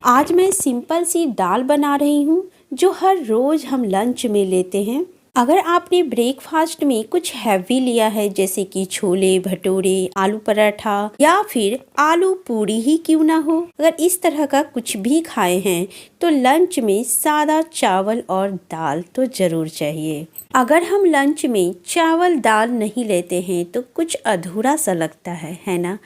आज मैं सिंपल सी दाल बना रही हूँ जो हर रोज़ हम लंच में लेते हैं। अगर आपने ब्रेकफास्ट में कुछ हैवी लिया है जैसे कि छोले भटूरे, आलू पराठा या फिर आलू पूरी ही क्यों ना हो, अगर इस तरह का कुछ भी खाए हैं तो लंच में सादा चावल और दाल तो ज़रूर चाहिए। अगर हम लंच में चावल दाल नहीं लेते हैं तो कुछ अधूरा सा लगता है ना।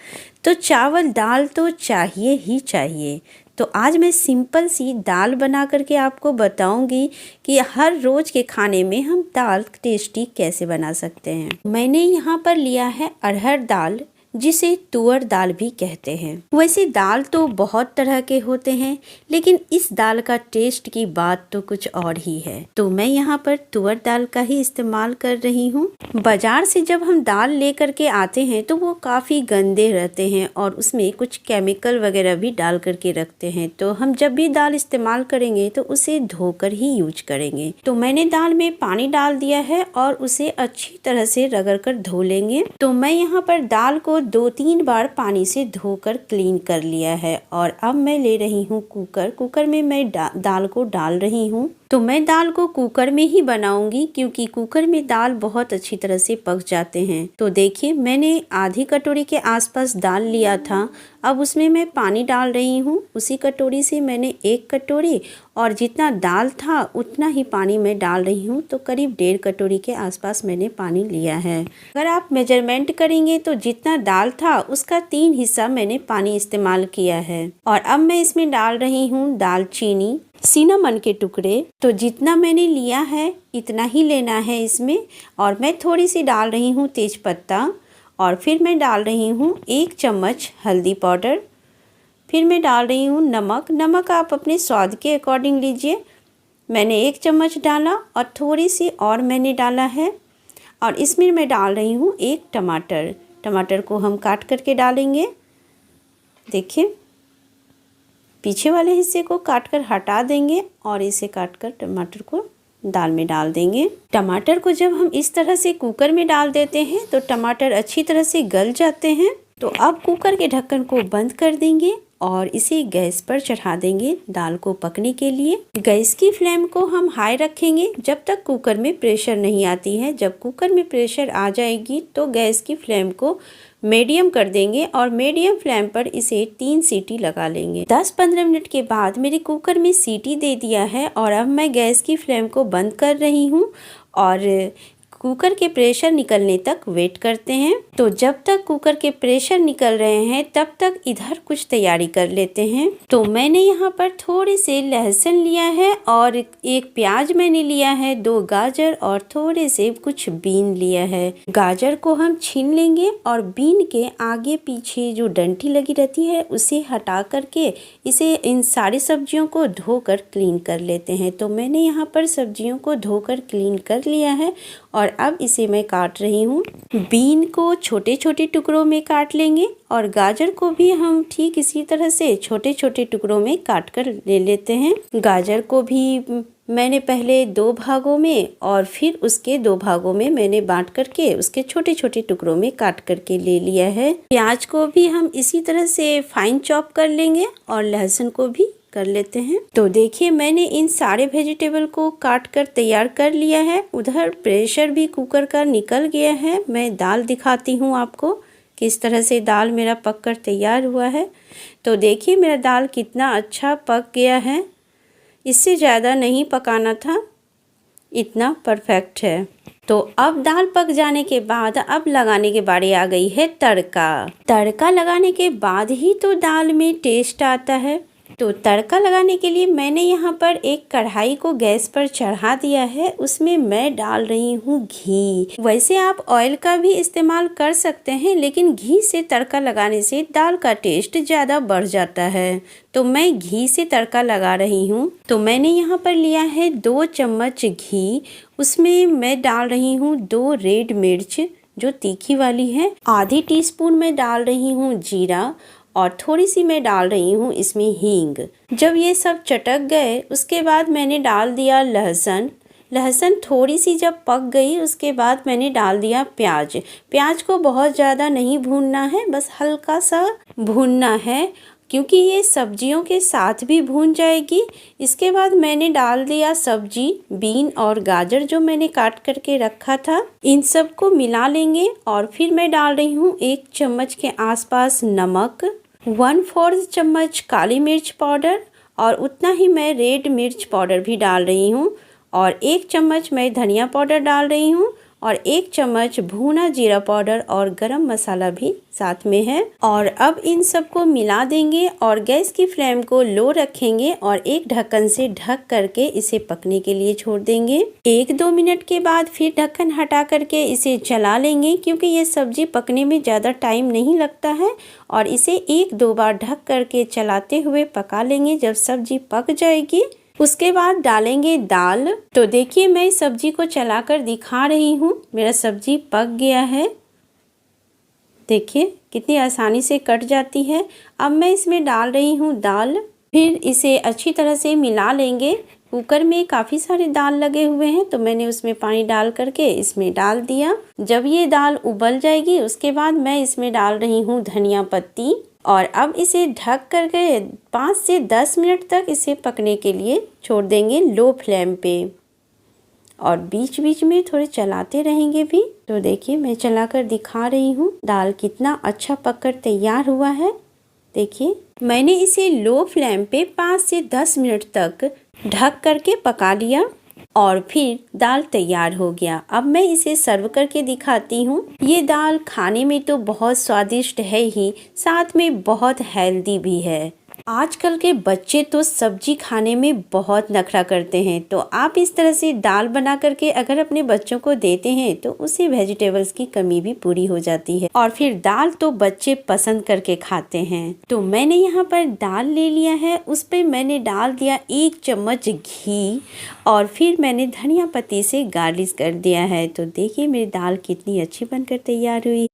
तो चावल दाल तो चाहिए ही चाहिए। तो आज मैं सिंपल सी दाल बना करके आपको बताऊंगी कि हर रोज़ के खाने में हम दाल टेस्टी कैसे बना सकते हैं। मैंने यहाँ पर लिया है अरहर दाल, जिसे तुअर दाल भी कहते हैं। वैसे दाल तो बहुत तरह के होते हैं, लेकिन इस दाल का टेस्ट की बात तो कुछ और ही है। तो मैं यहाँ पर तुअर दाल का ही इस्तेमाल कर रही हूँ। बाजार से जब हम दाल लेकर के आते हैं तो वो काफ़ी गंदे रहते हैं और उसमें कुछ केमिकल वगैरह भी डाल करके रखते हैं। तो हम जब भी दाल इस्तेमाल करेंगे तो उसे धोकर ही यूज करेंगे। तो मैंने दाल में पानी डाल दिया है और उसे अच्छी तरह से रगड़ कर धो लेंगे। तो मैं यहाँ पर दाल को 2-3 बार पानी से धोकर क्लीन कर लिया है और अब मैं ले रही हूँ कुकर में मैं दाल को डाल रही हूँ। तो मैं दाल को कुकर में ही बनाऊंगी क्योंकि कुकर में दाल बहुत अच्छी तरह से पक जाते हैं। तो देखिए मैंने आधी कटोरी के आसपास दाल लिया था, अब उसमें मैं पानी डाल रही हूँ। उसी कटोरी से मैंने 1 कटोरी और जितना दाल था उतना ही पानी मैं डाल रही हूँ। तो करीब 1.5 कटोरी के आसपास मैंने पानी लिया है। अगर आप मेजरमेंट करेंगे तो जितना दाल था उसका 3 हिस्सा मैंने पानी इस्तेमाल किया है। और अब मैं इसमें डाल रही हूँ दालचीनी, सिनेमन के टुकड़े। तो जितना मैंने लिया है इतना ही लेना है इसमें। और मैं थोड़ी सी डाल रही हूँ तेज पत्ता और फिर मैं डाल रही हूँ 1 चम्मच हल्दी पाउडर। फिर मैं डाल रही हूँ नमक आप अपने स्वाद के अकॉर्डिंग लीजिए। मैंने 1 चम्मच डाला और थोड़ी सी और मैंने डाला है। और इसमें मैं डाल रही हूँ 1 टमाटर को हम काट करके डालेंगे। देखिए पीछे वाले हिस्से को काटकर हटा देंगे और इसे काटकर टमाटर को दाल में डाल देंगे। टमाटर को जब हम इस तरह से कुकर में डाल देते हैं तो टमाटर अच्छी तरह से गल जाते हैं। तो अब कुकर के ढक्कन को बंद कर देंगे और इसे गैस पर चढ़ा देंगे दाल को पकने के लिए। गैस की फ्लेम को हम हाई रखेंगे जब तक कुकर में प्रेशर नहीं आती है। जब कुकर में प्रेशर आ जाएगी तो गैस की फ्लेम को मीडियम कर देंगे और मीडियम फ्लेम पर इसे 3 सीटी लगा लेंगे। 10-15 मिनट के बाद मेरे कुकर में सीटी दे दिया है और अब मैं गैस की फ्लेम को बंद कर रही हूँ और कुकर के प्रेशर निकलने तक वेट करते हैं। तो जब तक कुकर के प्रेशर निकल रहे हैं तब तक इधर कुछ तैयारी कर लेते हैं। तो मैंने यहाँ पर थोड़े से लहसुन लिया है और 1 प्याज मैंने लिया है, 2 गाजर और थोड़े से कुछ बीन लिया है। गाजर को हम छीन लेंगे और बीन के आगे पीछे जो डंठी लगी रहती है उसे हटा करके इसे इन सारी सब्जियों को धोकर क्लीन कर लेते हैं। तो मैंने यहाँ पर सब्जियों को धोकर क्लीन कर लिया है और अब इसे मैं काट रही हूँ। बीन को छोटे छोटे टुकड़ों में काट लेंगे और गाजर को भी हम ठीक इसी तरह से छोटे छोटे टुकड़ों में काट कर ले लेते हैं। गाजर को भी मैंने पहले 2 भागों में और फिर उसके 2 भागों में मैंने बांट करके उसके छोटे छोटे टुकड़ों में काट करके ले लिया है। प्याज को भी हम इसी तरह से फाइन चॉप कर लेंगे और लहसुन को भी कर लेते हैं। तो देखिए मैंने इन सारे वेजिटेबल को काट कर तैयार कर लिया है। उधर प्रेशर भी कुकर का निकल गया है। मैं दाल दिखाती हूँ आपको किस तरह से दाल मेरा पक कर तैयार हुआ है। तो देखिए मेरा दाल कितना अच्छा पक गया है, इससे ज़्यादा नहीं पकाना था, इतना परफेक्ट है। तो अब दाल पक जाने के बाद अब लगाने की बारी आ गई है तड़का। तड़का लगाने के बाद ही तो दाल में टेस्ट आता है। तो तड़का लगाने के लिए मैंने यहाँ पर एक कढ़ाई को गैस पर चढ़ा दिया है। उसमें मैं डाल रही हूँ घी। वैसे आप ऑयल का भी इस्तेमाल कर सकते हैं, लेकिन घी से तड़का लगाने से दाल का टेस्ट ज़्यादा बढ़ जाता है। तो मैं घी से तड़का लगा रही हूँ। तो मैंने यहाँ पर लिया है 2 चम्मच घी। उसमें मैं डाल रही हूँ 2 रेड मिर्च जो तीखी वाली है, आधी टीस्पून में डाल रही हूँ जीरा और थोड़ी सी मैं डाल रही हूँ इसमें हींग। जब ये सब चटक गए उसके बाद मैंने डाल दिया लहसुन थोड़ी सी जब पक गई उसके बाद मैंने डाल दिया प्याज को बहुत ज़्यादा नहीं भूनना है, बस हल्का सा भूनना है क्योंकि ये सब्जियों के साथ भी भून जाएगी। इसके बाद मैंने डाल दिया सब्जी, बीन और गाजर जो मैंने काट करके रखा था। इन सब को मिला लेंगे और फिर मैं डाल रही हूँ 1 चम्मच के आसपास नमक, 1/4 चम्मच काली मिर्च पाउडर और उतना ही मैं रेड मिर्च पाउडर भी डाल रही हूँ और 1 चम्मच मैं धनिया पाउडर डाल रही हूँ और 1 चम्मच भुना जीरा पाउडर और गरम मसाला भी साथ में है। और अब इन सबको मिला देंगे और गैस की फ्लेम को लो रखेंगे और एक ढक्कन से ढक करके इसे पकने के लिए छोड़ देंगे। 1-2 मिनट के बाद फिर ढक्कन हटा करके इसे चला लेंगे, क्योंकि ये सब्जी पकने में ज़्यादा टाइम नहीं लगता है और इसे 1-2 बार ढक करके चलाते हुए पका लेंगे। जब सब्जी पक जाएगी उसके बाद डालेंगे दाल। तो देखिए मैं सब्जी को चलाकर दिखा रही हूँ, मेरा सब्जी पक गया है। देखिए कितनी आसानी से कट जाती है। अब मैं इसमें डाल रही हूँ दाल, फिर इसे अच्छी तरह से मिला लेंगे। कुकर में काफ़ी सारे दाल लगे हुए हैं तो मैंने उसमें पानी डाल करके इसमें डाल दिया। जब ये दाल उबल जाएगी उसके बाद मैं इसमें डाल रही हूँ धनिया पत्ती और अब इसे ढक करके 5 से 10 मिनट तक इसे पकने के लिए छोड़ देंगे लो फ्लेम पे और बीच बीच में थोड़े चलाते रहेंगे भी। तो देखिए मैं चलाकर दिखा रही हूँ दाल कितना अच्छा पककर तैयार हुआ है। देखिए मैंने इसे लो फ्लेम पे 5 से 10 मिनट तक ढक करके पका लिया और फिर दाल तैयार हो गया। अब मैं इसे सर्व करके दिखाती हूँ। ये दाल खाने में तो बहुत स्वादिष्ट है ही, साथ में बहुत हेल्दी भी है। आजकल के बच्चे तो सब्जी खाने में बहुत नखरा करते हैं, तो आप इस तरह से दाल बना करके अगर अपने बच्चों को देते हैं तो उससे वेजिटेबल्स की कमी भी पूरी हो जाती है और फिर दाल तो बच्चे पसंद करके खाते हैं। तो मैंने यहाँ पर दाल ले लिया है, उस पर मैंने डाल दिया 1 चम्मच घी और फिर मैंने धनिया पत्ती से गार्निश कर दिया है। तो देखिए मेरी दाल कितनी अच्छी बनकर तैयार हुई।